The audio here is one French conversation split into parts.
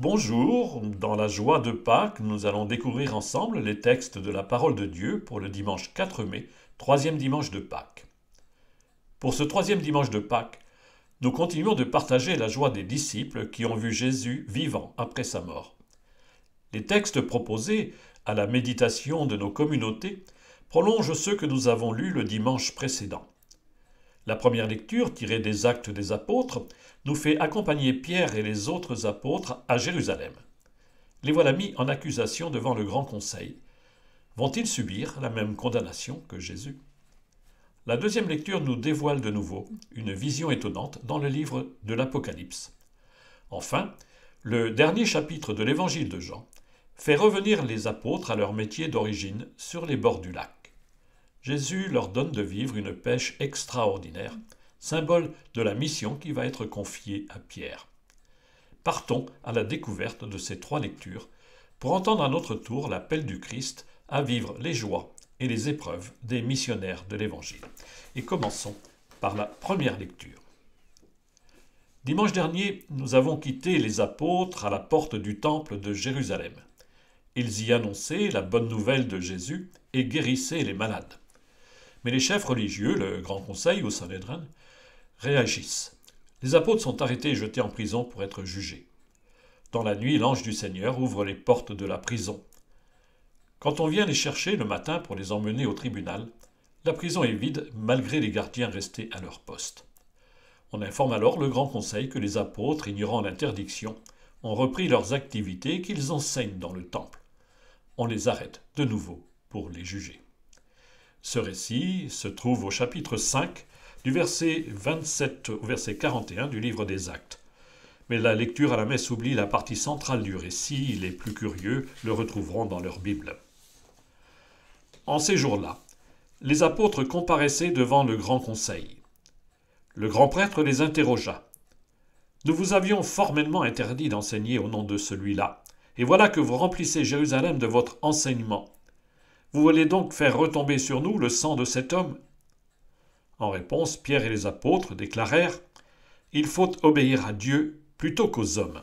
Bonjour, dans la joie de Pâques, nous allons découvrir ensemble les textes de la parole de Dieu pour le dimanche 4 mai, troisième dimanche de Pâques. Pour ce troisième dimanche de Pâques, nous continuons de partager la joie des disciples qui ont vu Jésus vivant après sa mort. Les textes proposés à la méditation de nos communautés prolongent ceux que nous avons lus le dimanche précédent. La première lecture, tirée des Actes des Apôtres, nous fait accompagner Pierre et les autres apôtres à Jérusalem. Les voilà mis en accusation devant le Grand Conseil. Vont-ils subir la même condamnation que Jésus? La deuxième lecture nous dévoile de nouveau une vision étonnante dans le livre de l'Apocalypse. Enfin, le dernier chapitre de l'Évangile de Jean fait revenir les apôtres à leur métier d'origine sur les bords du lac. Jésus leur donne de vivre une pêche extraordinaire, symbole de la mission qui va être confiée à Pierre. Partons à la découverte de ces trois lectures pour entendre à notre tour l'appel du Christ à vivre les joies et les épreuves des missionnaires de l'Évangile. Et commençons par la première lecture. Dimanche dernier, nous avons quitté les apôtres à la porte du temple de Jérusalem. Ils y annonçaient la bonne nouvelle de Jésus et guérissaient les malades. Mais les chefs religieux, le Grand Conseil ou Sanhédrin, réagissent. Les apôtres sont arrêtés et jetés en prison pour être jugés. Dans la nuit, l'ange du Seigneur ouvre les portes de la prison. Quand on vient les chercher le matin pour les emmener au tribunal, la prison est vide malgré les gardiens restés à leur poste. On informe alors le Grand Conseil que les apôtres, ignorant l'interdiction, ont repris leurs activités et qu'ils enseignent dans le temple. On les arrête de nouveau pour les juger. Ce récit se trouve au chapitre 5, du verset 27 au verset 41 du livre des Actes. Mais la lecture à la messe oublie la partie centrale du récit, les plus curieux le retrouveront dans leur Bible. En ces jours-là, les apôtres comparaissaient devant le grand conseil. Le grand prêtre les interrogea. « Nous vous avions formellement interdit d'enseigner au nom de celui-là, et voilà que vous remplissez Jérusalem de votre enseignement. Vous voulez donc faire retomber sur nous le sang de cet homme ?» En réponse, Pierre et les apôtres déclarèrent « Il faut obéir à Dieu plutôt qu'aux hommes.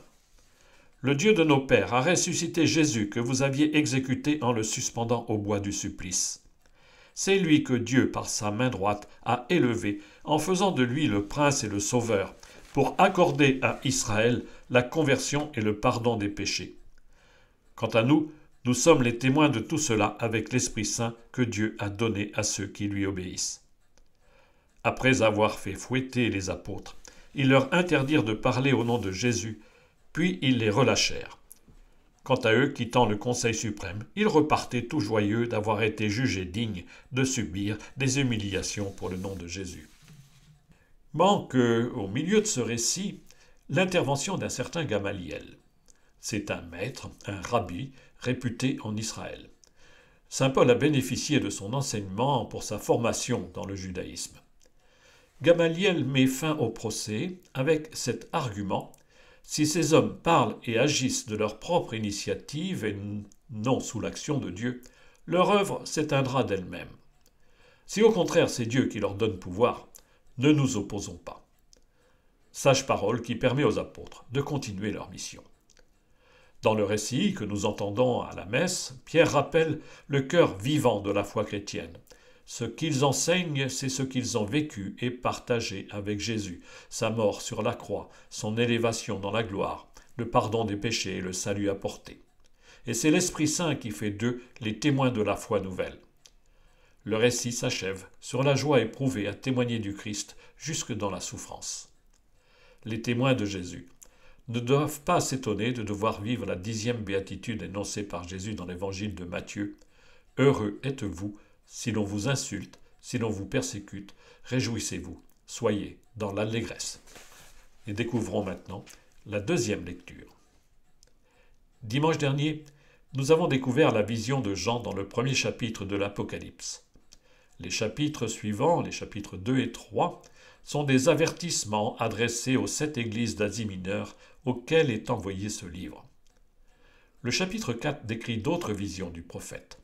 Le Dieu de nos pères a ressuscité Jésus que vous aviez exécuté en le suspendant au bois du supplice. C'est lui que Dieu, par sa main droite, a élevé en faisant de lui le prince et le sauveur, pour accorder à Israël la conversion et le pardon des péchés. Quant à nous, nous sommes les témoins de tout cela avec l'Esprit Saint que Dieu a donné à ceux qui lui obéissent. » Après avoir fait fouetter les apôtres, ils leur interdirent de parler au nom de Jésus, puis ils les relâchèrent. Quant à eux, quittant le Conseil suprême, ils repartaient tout joyeux d'avoir été jugés dignes de subir des humiliations pour le nom de Jésus. Manque, au milieu de ce récit, l'intervention d'un certain Gamaliel. C'est un maître, un rabbi, réputé en Israël. Saint Paul a bénéficié de son enseignement pour sa formation dans le judaïsme. Gamaliel met fin au procès avec cet argument: si ces hommes parlent et agissent de leur propre initiative et non sous l'action de Dieu, leur œuvre s'éteindra d'elle-même. Si au contraire c'est Dieu qui leur donne pouvoir, ne nous opposons pas. Sage parole qui permet aux apôtres de continuer leur mission. Dans le récit que nous entendons à la messe, Pierre rappelle le cœur vivant de la foi chrétienne. Ce qu'ils enseignent, c'est ce qu'ils ont vécu et partagé avec Jésus, sa mort sur la croix, son élévation dans la gloire, le pardon des péchés et le salut apporté. Et c'est l'Esprit Saint qui fait d'eux les témoins de la foi nouvelle. Le récit s'achève sur la joie éprouvée à témoigner du Christ jusque dans la souffrance. Les témoins de Jésus ne doivent pas s'étonner de devoir vivre la 10e béatitude énoncée par Jésus dans l'évangile de Matthieu. « Heureux êtes-vous si l'on vous insulte, si l'on vous persécute, réjouissez-vous, soyez dans l'allégresse. » Et découvrons maintenant la deuxième lecture. Dimanche dernier, nous avons découvert la vision de Jean dans le premier chapitre de l'Apocalypse. Les chapitres suivants, les chapitres 2 et 3, sont des avertissements adressés aux 7 églises d'Asie mineure auxquelles est envoyé ce livre. Le chapitre 4 décrit d'autres visions du prophète.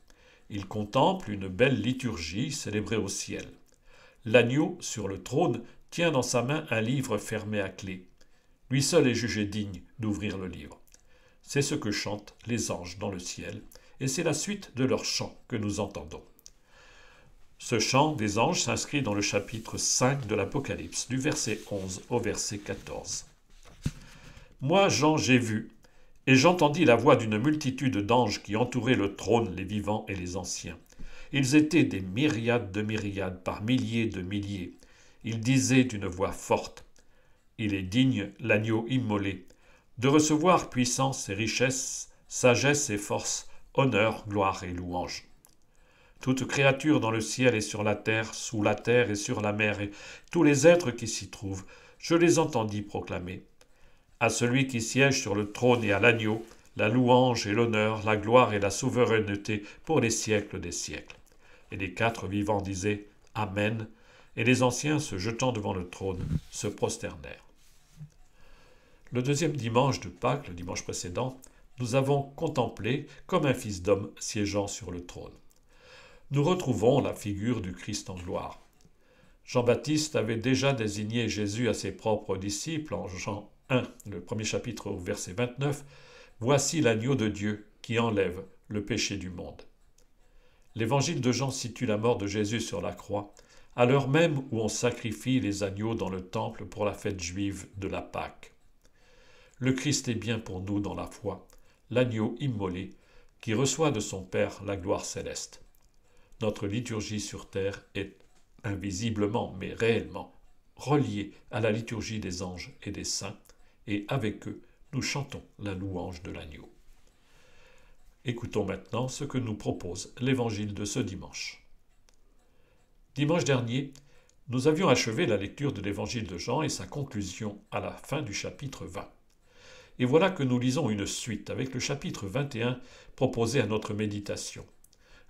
Il contemple une belle liturgie célébrée au ciel. L'agneau, sur le trône, tient dans sa main un livre fermé à clé. Lui seul est jugé digne d'ouvrir le livre. C'est ce que chantent les anges dans le ciel, et c'est la suite de leur chant que nous entendons. Ce chant des anges s'inscrit dans le chapitre 5 de l'Apocalypse, du verset 11 au verset 14. Moi, Jean, j'ai vu, et j'entendis la voix d'une multitude d'anges qui entouraient le trône, les vivants et les anciens. Ils étaient des myriades de myriades, par milliers de milliers. Ils disaient d'une voix forte, « Il est digne, l'agneau immolé, de recevoir puissance et richesse, sagesse et force, honneur, gloire et louange. Toute créature dans le ciel et sur la terre, sous la terre et sur la mer, et tous les êtres qui s'y trouvent, je les entendis proclamer. À celui qui siège sur le trône et à l'agneau, la louange et l'honneur, la gloire et la souveraineté pour les siècles des siècles. » Et les quatre vivants disaient « Amen », et les anciens, se jetant devant le trône, se prosternèrent. Le deuxième dimanche de Pâques, le dimanche précédent, nous avons contemplé comme un fils d'homme siégeant sur le trône. Nous retrouvons la figure du Christ en gloire. Jean-Baptiste avait déjà désigné Jésus à ses propres disciples en Jean 1, le premier chapitre au verset 29, « Voici l'agneau de Dieu qui enlève le péché du monde. » L'évangile de Jean situe la mort de Jésus sur la croix, à l'heure même où on sacrifie les agneaux dans le temple pour la fête juive de la Pâque. Le Christ est bien pour nous dans la foi, l'agneau immolé, qui reçoit de son Père la gloire céleste. Notre liturgie sur terre est invisiblement, mais réellement, reliée à la liturgie des anges et des saints, et avec eux, nous chantons la louange de l'agneau. Écoutons maintenant ce que nous propose l'évangile de ce dimanche. Dimanche dernier, nous avions achevé la lecture de l'évangile de Jean et sa conclusion à la fin du chapitre 20. Et voilà que nous lisons une suite avec le chapitre 21 proposé à notre méditation.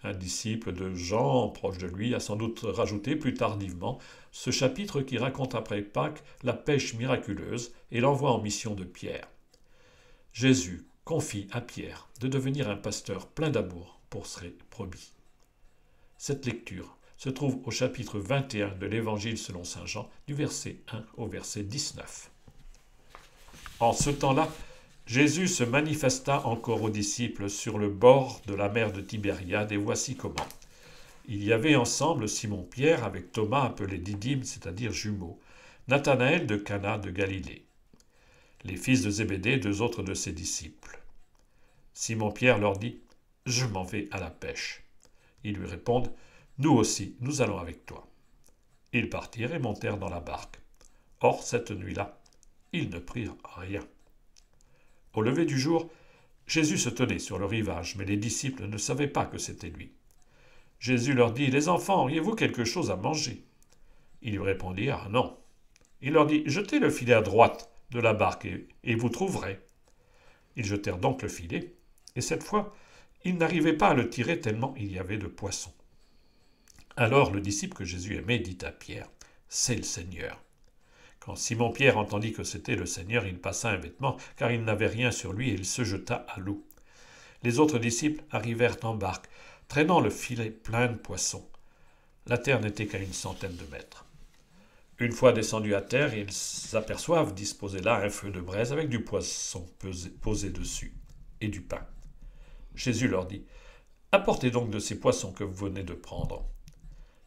Un disciple de Jean, proche de lui, a sans doute rajouté plus tardivement ce chapitre qui raconte après Pâques la pêche miraculeuse et l'envoi en mission de Pierre. Jésus confie à Pierre de devenir un pasteur plein d'amour pour ses brebis. Cette lecture se trouve au chapitre 21 de l'Évangile selon saint Jean, du verset 1 au verset 19. En ce temps-là, Jésus se manifesta encore aux disciples sur le bord de la mer de Tibériade, et voici comment. Il y avait ensemble Simon-Pierre avec Thomas appelé Didyme, c'est-à-dire jumeaux, Nathanaël de Cana de Galilée, les fils de Zébédée, deux autres de ses disciples. Simon-Pierre leur dit « Je m'en vais à la pêche. » Ils lui répondent « Nous aussi, nous allons avec toi. » Ils partirent et montèrent dans la barque. Or, cette nuit-là, ils ne prirent rien. Au lever du jour, Jésus se tenait sur le rivage, mais les disciples ne savaient pas que c'était lui. Jésus leur dit « Les enfants, auriez-vous quelque chose à manger ?» Ils lui répondirent « Non. » Il leur dit « Jetez le filet à droite de la barque et vous trouverez. » Ils jetèrent donc le filet, et cette fois, ils n'arrivaient pas à le tirer tellement il y avait de poissons. Alors le disciple que Jésus aimait dit à Pierre « C'est le Seigneur. » Quand Simon-Pierre entendit que c'était le Seigneur, il passa un vêtement, car il n'avait rien sur lui, et il se jeta à l'eau. Les autres disciples arrivèrent en barque, traînant le filet plein de poissons. La terre n'était qu'à 100 de mètres. Une fois descendus à terre, ils aperçoivent disposé là un feu de braise avec du poisson posé dessus, et du pain. Jésus leur dit « Apportez donc de ces poissons que vous venez de prendre. »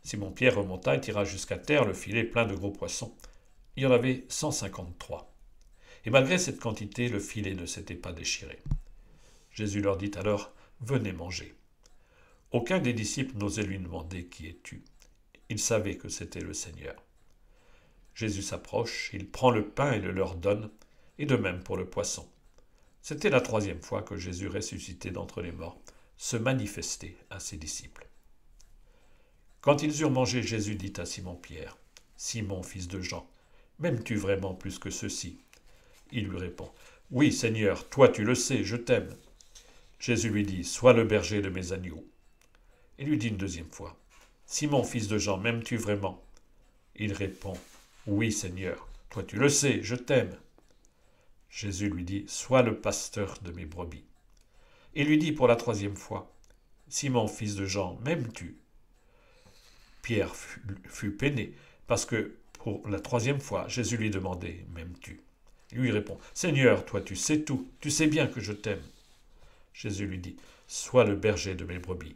Simon-Pierre remonta et tira jusqu'à terre le filet plein de gros poissons. Il y en avait 153. Et malgré cette quantité, le filet ne s'était pas déchiré. Jésus leur dit alors « Venez manger. » Aucun des disciples n'osait lui demander « Qui es-tu » Il savait que c'était le Seigneur. Jésus s'approche, il prend le pain et le leur donne, et de même pour le poisson. C'était la 3e fois que Jésus, ressuscité d'entre les morts, se manifestait à ses disciples. Quand ils eurent mangé, Jésus dit à Simon-Pierre, « Simon, fils de Jean, m'aimes-tu vraiment plus que ceux-ci » Il lui répond, « Oui, Seigneur, toi tu le sais, je t'aime. » Jésus lui dit, « Sois le berger de mes agneaux. » Il lui dit une 2e fois, « Simon, fils de Jean, m'aimes-tu vraiment » Il répond, « Oui, Seigneur, toi tu le sais, je t'aime. » Jésus lui dit, « Sois le pasteur de mes brebis. » Il lui dit pour la 3e fois, « Simon, fils de Jean, m'aimes-tu » Pierre fut peiné, parce que pour la 3e fois, Jésus lui demandait, « M'aimes-tu » Il lui répond, « Seigneur, toi tu sais tout, tu sais bien que je t'aime. » Jésus lui dit, « Sois le berger de mes brebis. »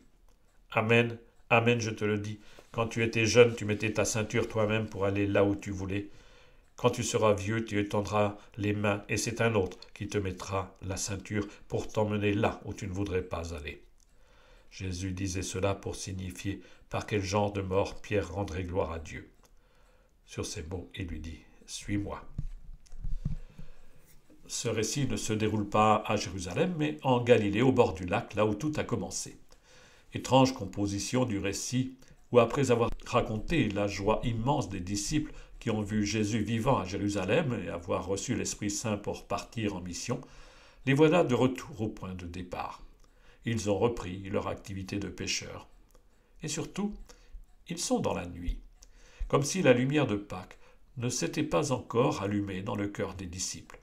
Amen, amen, je te le dis, quand tu étais jeune, tu mettais ta ceinture toi-même pour aller là où tu voulais. Quand tu seras vieux, tu étendras les mains et c'est un autre qui te mettra la ceinture pour t'emmener là où tu ne voudrais pas aller. Jésus disait cela pour signifier par quel genre de mort Pierre rendrait gloire à Dieu. Sur ces mots, il lui dit « Suis-moi ». Ce récit ne se déroule pas à Jérusalem, mais en Galilée, au bord du lac, là où tout a commencé. Étrange composition du récit où, après avoir raconté la joie immense des disciples qui ont vu Jésus vivant à Jérusalem et avoir reçu l'Esprit Saint pour partir en mission, les voilà de retour au point de départ. Ils ont repris leur activité de pêcheurs. Et surtout, ils sont dans la nuit, comme si la lumière de Pâques ne s'était pas encore allumée dans le cœur des disciples.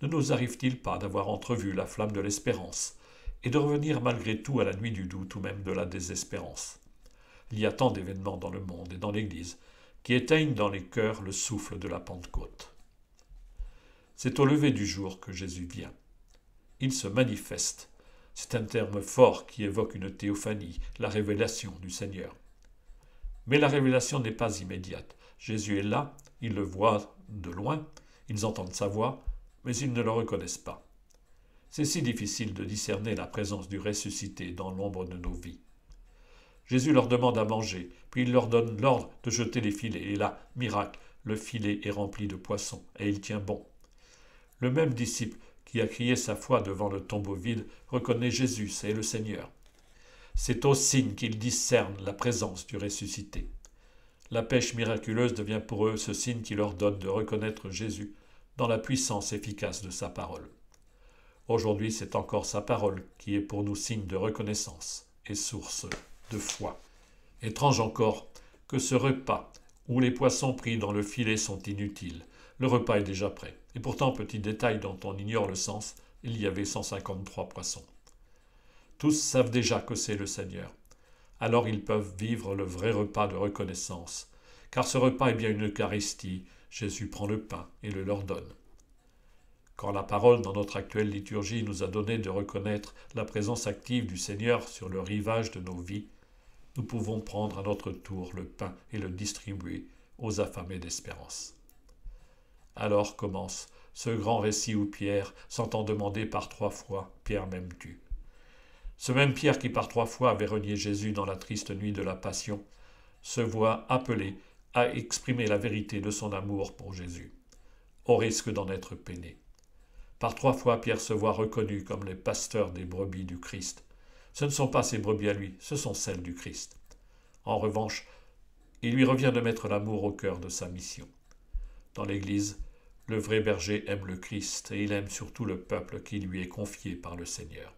Ne nous arrive-t-il pas d'avoir entrevu la flamme de l'espérance et de revenir malgré tout à la nuit du doute ou même de la désespérance? Il y a tant d'événements dans le monde et dans l'Église qui éteignent dans les cœurs le souffle de la Pentecôte. C'est au lever du jour que Jésus vient. Il se manifeste. C'est un terme fort qui évoque une théophanie, la révélation du Seigneur. Mais la révélation n'est pas immédiate. Jésus est là, ils le voient de loin, ils entendent sa voix, mais ils ne le reconnaissent pas. C'est si difficile de discerner la présence du ressuscité dans l'ombre de nos vies. Jésus leur demande à manger, puis il leur donne l'ordre de jeter les filets, et là, miracle, le filet est rempli de poissons, et il tient bon. Le même disciple qui a crié sa foi devant le tombeau vide reconnaît Jésus, c'est le Seigneur. C'est au signe qu'ils discernent la présence du ressuscité. La pêche miraculeuse devient pour eux ce signe qui leur donne de reconnaître Jésus dans la puissance efficace de sa parole. Aujourd'hui, c'est encore sa parole qui est pour nous signe de reconnaissance et source de foi. Étrange encore que ce repas où les poissons pris dans le filet sont inutiles. Le repas est déjà prêt. Et pourtant, petit détail dont on ignore le sens, il y avait 153 poissons. Tous savent déjà que c'est le Seigneur. Alors ils peuvent vivre le vrai repas de reconnaissance. Car ce repas est bien une Eucharistie. Jésus prend le pain et le leur donne. Quand la parole dans notre actuelle liturgie nous a donné de reconnaître la présence active du Seigneur sur le rivage de nos vies, nous pouvons prendre à notre tour le pain et le distribuer aux affamés d'espérance. Alors commence ce grand récit où Pierre s'entend demander par 3 fois « Pierre, m'aimes-tu » Ce même Pierre qui par 3 fois avait renié Jésus dans la triste nuit de la Passion, se voit appelé à exprimer la vérité de son amour pour Jésus, au risque d'en être peiné. Par 3 fois, Pierre se voit reconnu comme les pasteurs des brebis du Christ. Ce ne sont pas ses brebis à lui, ce sont celles du Christ. En revanche, il lui revient de mettre l'amour au cœur de sa mission. Dans l'Église, le vrai berger aime le Christ et il aime surtout le peuple qui lui est confié par le Seigneur.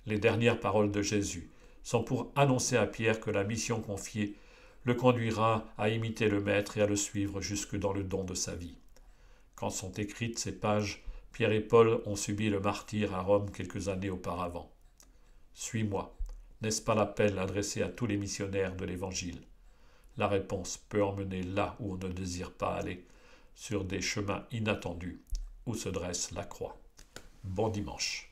Les dernières paroles de Jésus sont pour annoncer à Pierre que la mission confiée le conduira à imiter le Maître et à le suivre jusque dans le don de sa vie. Quand sont écrites ces pages, Pierre et Paul ont subi le martyre à Rome quelques années auparavant. « Suis-moi » n'est-ce pas l'appel adressé à tous les missionnaires de l'Évangile? La réponse peut emmener là où on ne désire pas aller, sur des chemins inattendus où se dresse la croix. Bon dimanche.